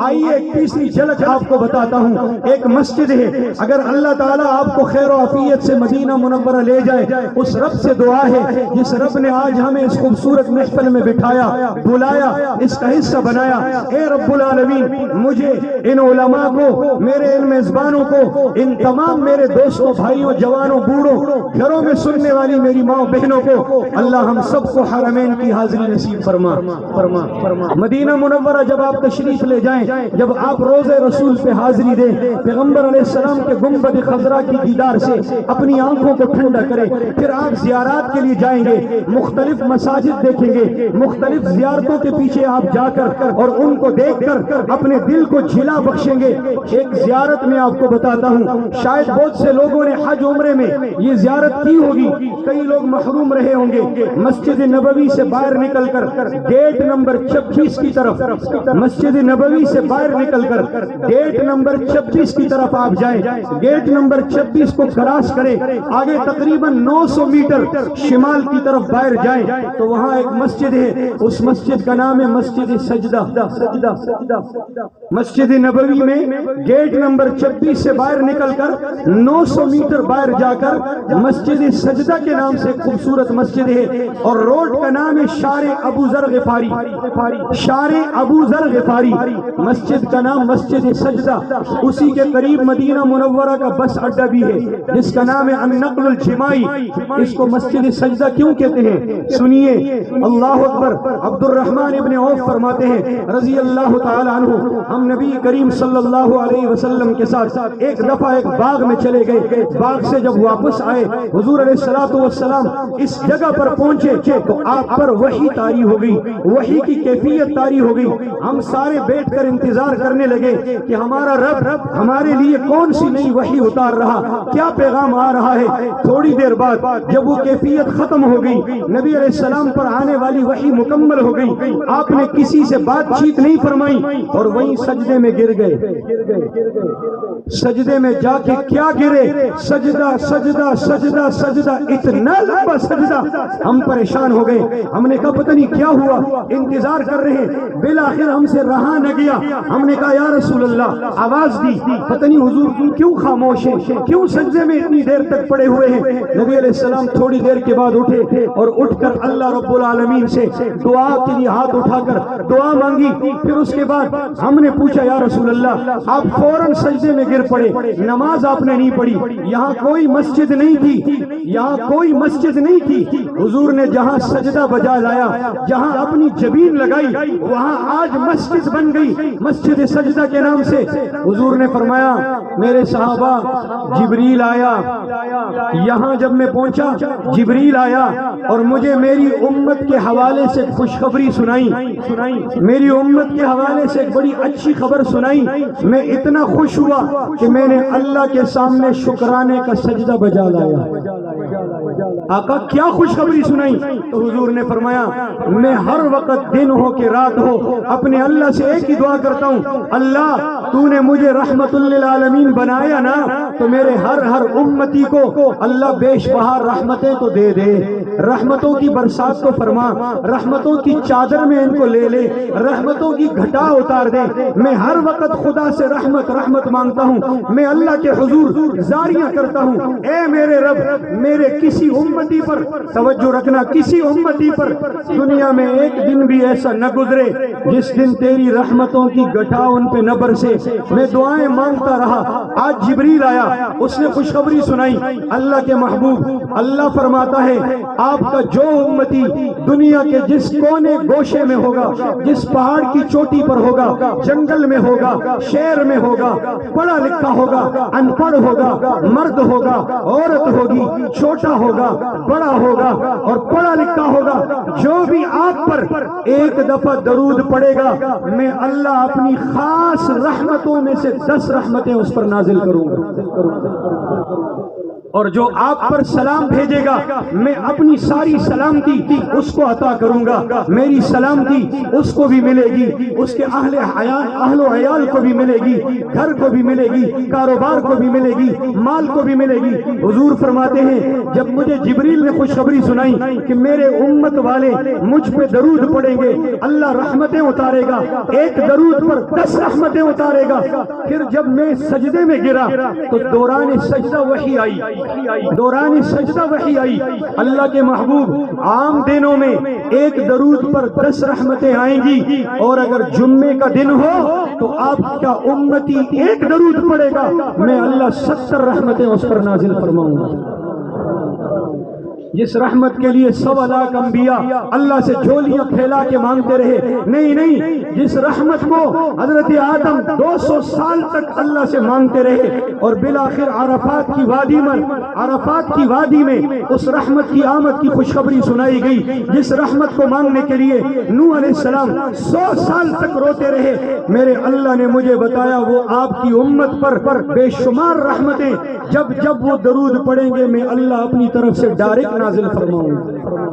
آئیے ایک تیسری جھلک آپ کو بتاتا ہوں. ایک مسجد ہے, اگر اللہ تعالیٰ آپ کو خیر و عافیت سے مدینہ منورہ لے جائے, اس رب سے دعا ہے جس رب نے آج ہمیں اس خوبصورت محفل میں بٹھایا, بلایا, اس کا حصہ بنایا. اے رب العالمین, مجھے ان علماء کو, میرے ان میزبانوں کو, ان تمام میرے دوستوں, بھائیوں, جوانوں, بوڑھوں, گھروں میں سننے والی میری ماں بہنوں کو اللہ ہم سب کو حرمین کی حاضری نصیب فرما فرما فرما. مدینہ منورہ جب آپ تشریف لے جائیں, جب آپ روضہ رسول پہ حاضری دیں, پیغمبر علیہ السلام کے گنبد خضرا کی دیدار سے اپنی آنکھوں کو ٹھنڈا کریں, پھر آپ زیارات کے لیے جائیں گے, مختلف مساجد دیکھیں گے, مختلف زیارتوں کے پیچھے آپ جا کر اور ان کو دیکھ کر اپنے دل کو جھلا بخشیں گے. ایک زیارت میں آپ کو بتاتا ہوں, شاید بہت سے لوگوں نے حج عمرے میں یہ زیارت کی ہوگی, کئی لوگ محروم رہے ہوں گے. مسجد نبوی سے باہر نکل کر گیٹ نمبر 26 کی طرف, مسجد نبوی سے باہر نکل کر گیٹ نمبر 26 کی طرف آپ جائیں. گیٹ نمبر 26 کو کراس کریں, آگے تقریباً 900 میٹر شمال کی طرف باہر جائیں تو وہاں ایک مسجد ہے, اس مسجد کا نام ہے مسجد سجدہ. مسجد نبوی میں گیٹ نمبر 26 سے باہر نکل کر 900 میٹر باہر جا کر مسجد سجدہ کے نام سے خوبصورت مسجد ہے, اور روڈ کا نام ہے شارع ابو ذر غفاری. شارع ابو ذر غفاری مسجد کا نام مسجد سجدہ. اسی کے قریب مدینہ منورہ کا بس اڈا بھی ہے جس کا نام ہے النقل الجماعی. اس کو مسجد سجدہ کیوں کہتے ہیں سنیے. اللہ اکبر. عبد الرحمن ابن عوف فرماتے ہیں رضی اللہ تعالی عنہ, ہم نبی کریم صلی اللہ علیہ وسلم کے ساتھ ایک دفعہ ایک باغ میں چلے گئے. باغ سے جب واپس آئے, حضور علیہ الصلوۃ والسلام اس جگہ پر پہنچے تو آپ پر وحی طاری ہو گئی, وحی کی کیفیت طاری ہو گئی. ہم سارے بیٹھ کر انتظار کرنے لگے کہ ہمارا رب ہمارے لیے کون سی نئی وحی اتار رہا, کیا پیغام آ رہا ہے. تھوڑی دیر بعد جب وہ کیفیت ختم ہو گئی, نبی علیہ السلام پر آنے والی وحی مکمل ہو گئی, آپ نے کسی سے بات چیت نہیں فرمائی اور وہیں سجدے میں گر گئے. سجدے میں جا کے کیا گرے, سجدہ سجدہ سجدہ سجدہ, اتنا لمبا سجدہ. ہم پریشان ہو گئے, ہم نے کہا پتہ نہیں کیا ہوا, انتظار کر رہے ہیں. بالآخر ہم سے رہا نہ گیا, ہم نے کہا یا رسول اللہ, آواز دی, پتہ نہیں حضور کیوں خاموش ہیں, کیوں سجدے میں اتنی دیر تک پڑے ہوئے ہیں. نبی علیہ السلام تھوڑی دیر کے بعد اٹھے اور اٹھ کر اللہ رب العالمین سے دعا کے لیے ہاتھ اٹھا کر دعا مانگی. پھر اس کے بعد ہم نے پوچھا یا رسول اللہ, آپ فوراً سجدے میں گر پڑے, نماز آپ نے نہیں پڑھی, یہاں کوئی مسجد نہیں تھی, یہاں کوئی مسجد نہیں تھی. حضور نے جہاں سجدہ بجا لایا, جہاں اپنی جبین لگائی, وہاں آج مسجد بن گئی, مسجد سجدہ کے نام سے. حضور نے فرمایا میرے صحابہ, جبریل آیا. یہاں جب میں پہنچا جبریل آیا اور مجھے میری امت کے حوالے سے خوشخبری سنائی, میری امت کے حوالے سے ایک بڑی اچھی خبر سنائی. میں اتنا خوش ہوا کہ میں نے اللہ کے سامنے شکرانے کا سجدہ بجا لایا. آقا کیا خوشخبری سنائی؟ تو حضور نے فرمایا میں ہر وقت دن ہو کہ رات ہو اپنے اللہ سے ایک ہی دعا کرتا ہوں, اللہ تو نے مجھے رحمت للعالمین بنایا نا, تو میرے ہر امتی کو اللہ بیش بہار رحمتیں تو دے دے, رحمتوں کی برسات تو فرما, رحمتوں کی چادر میں ان کو لے لے, رحمتوں کی گھٹا اتار دے. میں ہر وقت خدا سے رحمت مانگتا ہوں, میں اللہ کے حضور زاریاں کرتا ہوں, اے میرے رب میرے کسی امتی پر توجہ رکھنا, کسی امتی پر دنیا میں ایک دن بھی ایسا نہ گزرے جس دن تیری رحمتوں کی گٹھا ان پہ نہ برسے. میں دعائیں مانگتا رہا. آج جبریل آیا, اس نے خوشخبری سنائی. اللہ کے محبوب اللہ فرماتا ہے آپ کا جو امتی دنیا کے جس کونے گوشے میں ہوگا, جس پہاڑ کی چوٹی پر ہوگا, جنگل میں ہوگا, شہر میں ہوگا, پڑھا لکھا ہوگا, ان پڑھ ہوگا, مرد ہوگا, عورت ہوگی, چھوٹا ہوگا, بڑا ہوگا اور پڑھا لکھا ہوگا, جو بھی آپ پر ایک دفعہ درود پڑے گا, میں اللہ اپنی خاص رحمتوں میں سے 10 رحمتیں اس پر نازل کروں گا. اور جو آپ پر سلام بھیجے گا میں اپنی ساری سلامتی اس کو عطا کروں گا، میری سلامتی اس کو بھی ملے گی، اس کے اہل و عیال کو بھی ملے گی، گھر کو بھی ملے گی، کاروبار کو بھی ملے گی، مال کو بھی ملے گی۔ حضور فرماتے ہیں جب مجھے جبریل نے خوشخبری سنائی کہ میرے امت والے مجھ پہ درود پڑھیں گے اللہ رحمتیں اتارے گا، ایک درود پر 10 رحمتیں اتارے گا، پھر جب میں سجدے میں گرا تو دوران سجدہ وحی آئی، دوران سجدہ وحی آئی۔ اللہ کے محبوب عام دنوں میں ایک درود پر 10 رحمتیں آئیں گی، اور اگر جمعے کا دن ہو تو آپ کا امتی ایک درود پڑے گا، میں اللہ 70 رحمتیں اس پر نازل فرماؤں گا۔ جس رحمت کے لیے 100 لاکھ انبیاء اللہ سے جھولیاں پھیلا کے مانگتے رہے، نہیں، جس رحمت کو حضرت آدم 200 سال تک اللہ سے مانگتے رہے، اور بالآخر عرفات کی وادی میں اس رحمت کی آمد کی خوشخبری سنائی گئی، جس رحمت کو مانگنے کے لیے نوح علیہ السلام 100 سال تک روتے رہے، میرے اللہ نے مجھے بتایا وہ آپ کی امت پر بے شمار رحمتیں جب وہ درود پڑھیں گے میں اللہ اپنی طرف سے ڈائریکٹ نازل فرماؤں گا۔